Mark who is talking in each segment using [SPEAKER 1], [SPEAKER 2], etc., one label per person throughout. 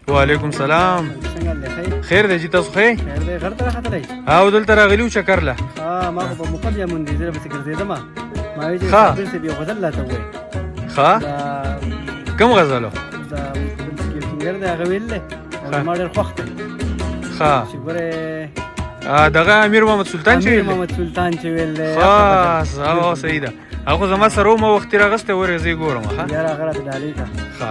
[SPEAKER 1] وعلیکم سلام.
[SPEAKER 2] څنګه لخی
[SPEAKER 1] خیر دی چې تاسو خیر؟
[SPEAKER 2] خیر دی غر ته راختلی.
[SPEAKER 1] او دلته راغلی و چکر له.
[SPEAKER 2] ما خو په مقدمه مونږ دې پسې ګرځېدم ما وایي چې
[SPEAKER 1] ښه.
[SPEAKER 2] بیرته بیا غزل راته ووایي
[SPEAKER 1] ښه
[SPEAKER 2] دا
[SPEAKER 1] کوم غزلو؟
[SPEAKER 2] دا بل سینګر دی هغه ویل دی
[SPEAKER 1] ښه.
[SPEAKER 2] ما ډېر خوښ دی
[SPEAKER 1] ښه
[SPEAKER 2] چې ګورې
[SPEAKER 1] دغه امیر محمد سلطان چې
[SPEAKER 2] امیر
[SPEAKER 1] ویل دی؟
[SPEAKER 2] محمد سلطان چې ویل دی
[SPEAKER 1] خاص او صحیح ده. هغه زما سره ومه وختي راغستی ورې زه یې ګورم. ښه
[SPEAKER 2] یار هغه راته ډالۍ کړه.
[SPEAKER 1] ښه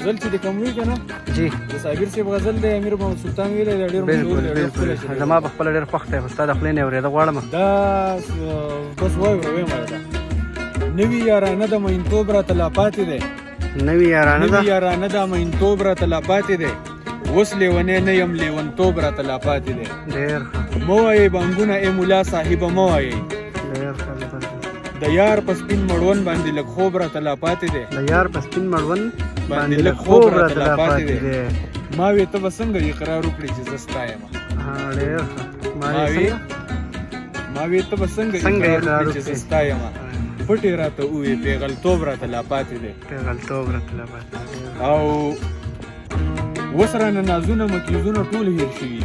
[SPEAKER 3] غزل چې د کوم وی کنه
[SPEAKER 2] جی
[SPEAKER 3] د صابر صاحب غزل دی امیر محمد سلطان ویل دی ډیر مشهور
[SPEAKER 2] بالکل
[SPEAKER 3] دی ډیر
[SPEAKER 2] بالکل
[SPEAKER 3] ښکلی
[SPEAKER 2] زما په خپل ډېر خوښ دی خو ستا د خولې نه یې اورېده غواړم
[SPEAKER 3] دا بس وای وای دا نوی یارانه د مینتوب را تلا پاتې دی
[SPEAKER 2] نوی یارانه
[SPEAKER 3] نوی
[SPEAKER 2] ده
[SPEAKER 3] یارانه د مینتوب را تلا پاتې دی اوس لیونی نه یم لیونتوب را تلا پاتې دی
[SPEAKER 2] ډېر ښه
[SPEAKER 3] مو وایې بانګونه ای ملا صاحب مو وایې
[SPEAKER 2] ډېر ښه
[SPEAKER 3] د یار په سپین مړون باندې لږ خوب را تلا پاتې دی
[SPEAKER 2] د یار په سپین مړوند
[SPEAKER 3] باندې لږ خوب را تلا پاتې دی ما وی ته به څنګه اقرار وکړې چې زه ستا یم
[SPEAKER 2] ډېر ښه
[SPEAKER 3] ما وی ته به څنګه اقرار وکړې چې زه ستا یم پټې راته ووایې پیغلتوب راته لا پاتې دی
[SPEAKER 2] پیغلتوب راته لا پاتې
[SPEAKER 3] او اوس رانه نازونه مکیزونه ټول هېر شوي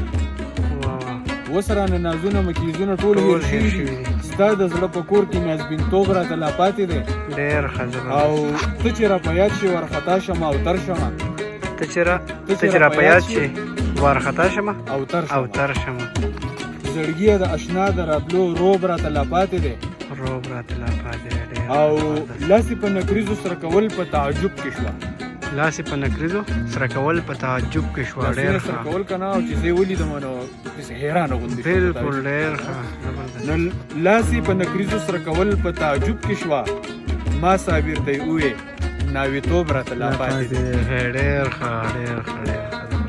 [SPEAKER 3] اوس رانه نازونه مکیزونه ټول هېر شوي دي ستا د زړه په کور کې نازبینتوب راته لا پاتې دی
[SPEAKER 2] ډېر ښه
[SPEAKER 3] او ته چې را په یاد شي ورخطا شمه او تر شمه
[SPEAKER 2] ته چې را په یاد شي وارخطا شمه
[SPEAKER 3] او
[SPEAKER 2] تر شمه
[SPEAKER 3] زړګیه د اشنا د راتلو روب راته لا پاتې دی
[SPEAKER 2] روب راته لا پاتې دی
[SPEAKER 3] او لاسې په نکریزو سره کول په تعجب کې شوه
[SPEAKER 2] لاسې په نکریزو سره کول په تعجب کې شوه ډېر
[SPEAKER 3] لاسونه سره کول که نه او چې زه یې ولیدم نو داسې حیرانه غوندې
[SPEAKER 2] بالکل ډېر ښه
[SPEAKER 3] نو لاسې په نکریزو سره کول په تعجب کې شوه ما صابر ته یې وویې ناویتوب راته لا پاتې دی
[SPEAKER 2] ډېر ښه ډېر ښه